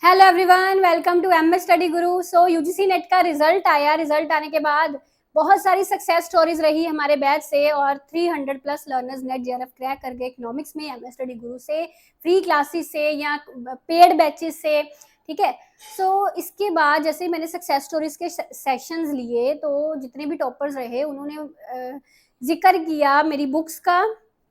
Hello everyone, welcome to MS study guru. So UGC NET का result आया। Result आने के बाद बहुत सारी सक्सेस स्टोरीज रही हमारे बैच से और 300 plus learners net JRF crack कर गए इकोनॉमिक्स में एमएस स्टडी गुरु से, फ्री क्लासेस से या पेड बैचेस से। ठीक है। सो इसके बाद जैसे मैंने सक्सेस स्टोरीज के सेशंस लिए तो जितने भी टॉपर्स रहे उन्होंने जिक्र किया मेरी बुक्स का,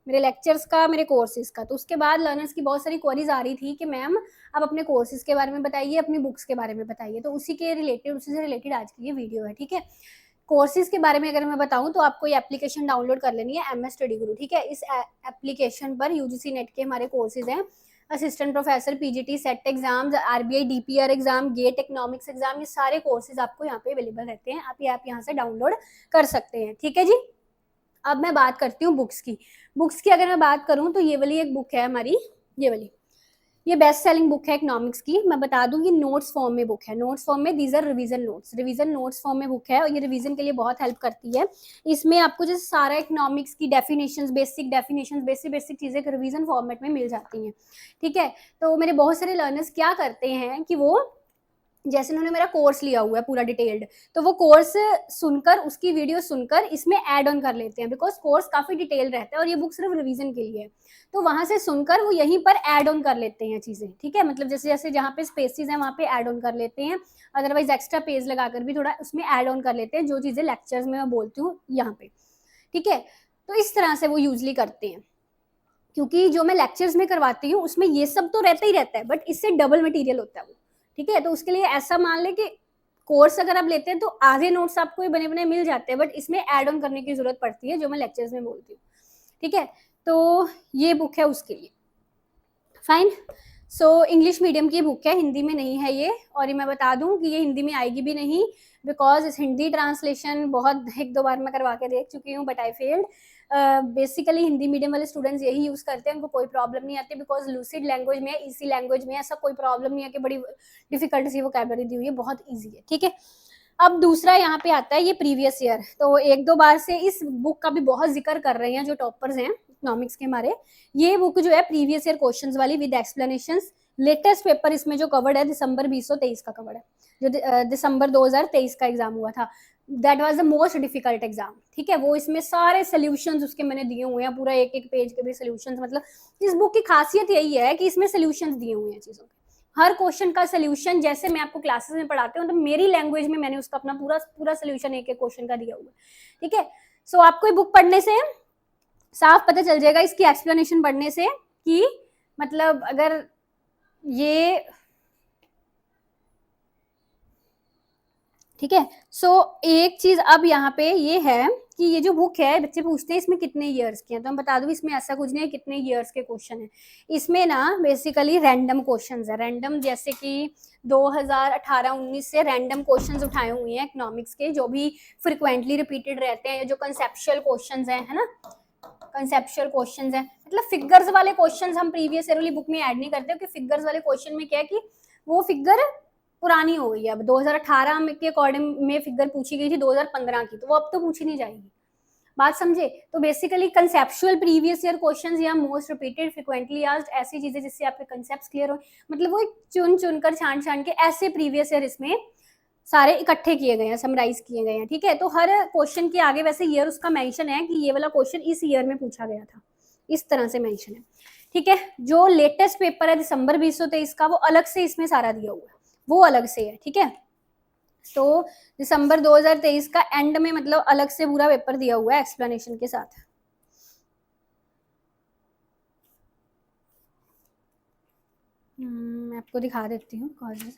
मेरे लेक्चर्स का, मेरे कोर्सेज का। तो उसके बाद लर्नर्स की बहुत सारी क्वेरीज आ रही थी कि मैम आप अपने कोर्सेज के बारे में बताइए, अपनी बुक्स के बारे में बताइए। तो उसी से रिलेटेड आज की ये वीडियो है। ठीक है। कोर्सेज के बारे में अगर मैं बताऊं तो आपको ये एप्लीकेशन डाउनलोड कर लेनी है, एमएस स्टडी गुरु। ठीक है। इस एप्लीकेशन पर यूजीसी नेट के हमारे कोर्सेज हैं, assistant professor, PGT, SET exams, RBI DPR exam, GATE economics exam, ये सारे कोर्सेज आपको यहाँ पे अवेलेबल रहते हैं। आप यहाँ से डाउनलोड कर सकते हैं। ठीक है जी। अब मैं बात करती हूँ बुक्स की। बुक्स की अगर मैं बात करूँ तो ये वाली एक बुक है हमारी, ये वाली, ये बेस्ट सेलिंग बुक है इकोनॉमिक्स की। मैं बता दूं ये नोट्स फॉर्म में बुक है, नोट्स फॉर्म में, these are revision notes form में बुक है और ये रिवीजन के लिए बहुत हेल्प करती है। इसमें आपको जैसे सारा इकोनॉमिक्स की डेफिनेशंस, बेसिक चीजें रिवीजन फॉर्मेट में मिल जाती हैं। ठीक है। तो मेरे बहुत सारे लर्नर्स क्या करते हैं कि वो, जैसे उन्होंने मेरा कोर्स लिया हुआ है पूरा डिटेल्ड, तो वो कोर्स सुनकर, उसकी वीडियो सुनकर इसमें ऐड ऑन कर लेते हैं, बिकॉज कोर्स काफी डिटेल रहता है और ये बुक सिर्फ रिवीजन के लिए है। तो वहां से सुनकर वो यहीं पर ऐड ऑन कर लेते हैं चीजें। ठीक है। मतलब जैसे जैसे जहाँ पे स्पेसिस है वहां पे ऐड ऑन कर लेते हैं, अदरवाइज एक्स्ट्रा पेज लगाकर भी थोड़ा उसमें ऐड ऑन कर लेते हैं जो चीजें लेक्चर्स में मैं बोलती हूँ यहाँ पे। ठीक है। तो इस तरह से वो यूजली करते हैं, क्योंकि जो मैं लेक्चर्स में करवाती हूँ उसमें ये सब तो रहता ही रहता है, बट इससे डबल मटेरियल होता है वो। ठीक है। तो उसके लिए ऐसा मान ले कि कोर्स अगर आप लेते हैं तो आधे नोट्स आपको बने बने मिल जाते हैं, बट इसमें ऐड ऑन करने की जरूरत पड़ती है जो मैं लेक्चर्स में बोलती हूँ। ठीक है। तो ये बुक है उसके लिए। फाइन। सो इंग्लिश मीडियम की बुक है, हिंदी में नहीं है ये। और ये मैं बता दूं कि ये हिंदी में आएगी भी नहीं, बिकॉज इस हिंदी ट्रांसलेशन बहुत एक दो बार मैं करवा के देख चुकी हूँ, but I failed. Basically Hindi medium वाले स्टूडेंट्स यही यूज करते हैं, उनको कोई प्रॉब्लम नहीं आती, बिकॉज लूसिड लैंग्वेज में, इसी लैंग्वेज में, ऐसा कोई प्रॉब्लम नहीं है कि बड़ी डिफिकल्ट सी वोकैबुलरी दी हुई है, बहुत ईजी है। ठीक है। अब दूसरा यहाँ पे आता है ये प्रीवियस ईयर। तो एक दो बार से इस बुक का भी बहुत जिक्र कर रहे हैं जो टॉपर्स हैं इकोनॉमिक्स के हमारे। ये बुक जो है प्रीवियस ईयर क्वेश्चंस वाली विद एक्सप्लेनेशंस। लेटेस्ट पेपर इसमें जो कवर्ड है दिसंबर 2023 का कवर्ड है, जो दिसंबर 2023 का एग्जाम हुआ था। That was the most difficult exam. ठीक है। वो इसमें सारे सोल्यूशंस उसके मैंने दिए हुए हैं, पूरा एक एक पेज के भी सोल्यूशंस। मतलब इस बुक की खासियत यही है कि इसमें सोल्यूशंस दिए हुए हैं चीजों के, हर क्वेश्चन का सोल्यूशन। जैसे मैं आपको क्लासेस में पढ़ाती हूँ तो मेरी लैंग्वेज में मैंने उसका अपना पूरा सोल्यूशन एक एक क्वेश्चन का दिया हुआ है। ठीक है। सो आपको बुक पढ़ने से साफ पता चल जाएगा, इसकी एक्सप्लेनेशन पढ़ने से, कि मतलब अगर ये, ठीक है। सो एक चीज अब यहाँ पे ये है कि ये जो बुक है, बच्चे पूछते हैं इसमें कितने ईयर्स के हैं, तो हम बता दूं इसमें ऐसा कुछ नहीं है कितने ईयर्स के क्वेश्चन है। इसमें ना बेसिकली रैंडम क्वेश्चंस है, रैंडम, जैसे कि 2018-19 से रैंडम क्वेश्चंस उठाए हुए हैं इकोनॉमिक्स के, जो भी फ्रिक्वेंटली रिपीटेड रहते हैं, जो कंसेप्चुअल क्वेश्चंस हैं, है ना, कंसेप्चुअल क्वेश्चंस हैं। मतलब फिगर्स वाले क्वेश्चंस हम प्रीवियस ईयर वाली बुक में ऐड नहीं करते, क्योंकि फिगर्स वाले क्वेश्चन में क्या है कि वो फिगर पुरानी हो गई है। अब 2018 के अकॉर्डिंग में फिगर पूछी गई थी 2015 की, तो वो अब तो पूछी नहीं जाएगी। बात समझे। तो basically conceptual previous year questions या मोस्ट रिपीटेड, फ्रिक्वेंटली आस्क्ड, ऐसी चीजें जिससे आपके कंसेप्ट्स क्लियर हो। मतलब वो चुन चुन कर, छान छान के ऐसे प्रीवियस ईयर इसमें सारे इकट्ठे किए गए हैं, समराइज किए गए हैं। ठीक है। तो हर क्वेश्चन के आगे वैसे ईयर उसका मेंशन है कि ये वाला क्वेश्चन इस ईयर में पूछा गया था, इस तरह से मेंशन है। ठीक है। जो लेटेस्ट पेपर है दिसंबर 2023 का, वो अलग से इसमें सारा दिया हुआ है, वो अलग से है। ठीक है। तो दिसंबर 2023 का एंड में मतलब अलग से पूरा पेपर दिया हुआ है एक्सप्लेनेशन के साथ। मैं आपको दिखा देती हूँ कॉजेस।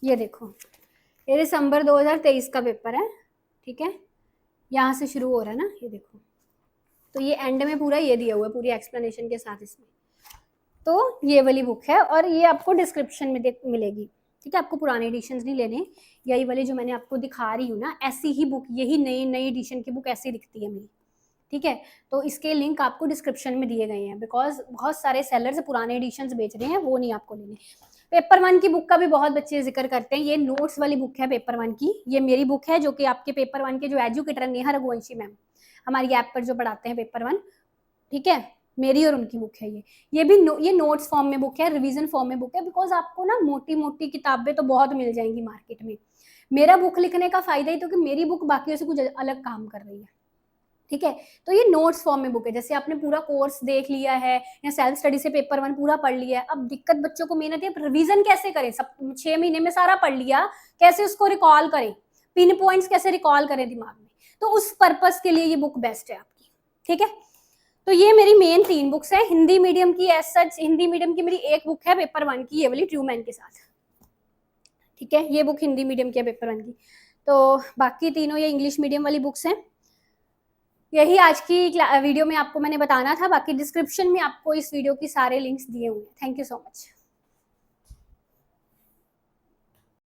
ये देखो, ये दिसंबर 2023 का पेपर है। ठीक है। यहाँ से शुरू हो रहा है ना, ये देखो। तो ये एंड में पूरा ये दिया हुआ है, पूरी एक्सप्लेनेशन के साथ इसमें। तो ये वाली बुक है और ये आपको डिस्क्रिप्शन में मिलेगी। ठीक है। आपको पुराने एडिशंस नहीं लेने, यही वाली जो मैंने आपको दिखा रही हूँ ना, ऐसी ही बुक, यही नई नई एडिशन की बुक ऐसी दिखती है मेरी। ठीक है। तो इसके लिंक आपको डिस्क्रिप्शन में दिए गए हैं, बिकॉज बहुत सारे सेलर्स पुराने एडिशंस बेच रहे हैं, वो नहीं आपको लेने। पेपर 1 की बुक का भी बहुत बच्चे जिक्र करते हैं, ये नोट्स वाली बुक है पेपर 1 की। ये मेरी बुक है जो कि आपके पेपर 1 के जो एजुकेटर नेहा रघुवंशी मैम हमारी ऐप पर जो पढ़ाते हैं पेपर 1। ठीक है। मेरी और उनकी बुक है ये भी ये नोट्स फॉर्म में बुक है, रिवीजन फॉर्म में बुक है, बिकॉज आपको ना मोटी मोटी किताबें तो बहुत मिल जाएंगी मार्केट में। मेरा बुक लिखने का फायदा ही तो कि मेरी बुक बाकियों से कुछ अलग काम कर रही है, ठीक है। तो ये नोट्स फॉर्म में बुक है, जैसे आपने पूरा कोर्स देख लिया है या सेल्फ स्टडी से पेपर 1 पूरा पढ़ लिया है, अब दिक्कत बच्चों को मेहनत है रिवीजन कैसे करें, सब 6 महीने में सारा पढ़ लिया, कैसे उसको रिकॉल करें, पिन पॉइंट्स कैसे रिकॉल करें दिमाग में, तो उस पर्पस के लिए ये बुक बेस्ट है आपकी, ठीक है। तो ये मेरी मेन 3 बुक्स है हिंदी मीडियम की। एज सच हिंदी मीडियम की मेरी एक बुक है पेपर 1 की, ये वाली ट्रूमैन के साथ, ठीक है। ये बुक हिंदी मीडियम की है पेपर 1 की। तो बाकी तीनों ये इंग्लिश मीडियम वाली बुक्स हैं। यही आज की वीडियो में आपको मैंने बताना था, बाकी डिस्क्रिप्शन में आपको इस वीडियो की सारे लिंक्स दिए हुए हैं। Thank you so much.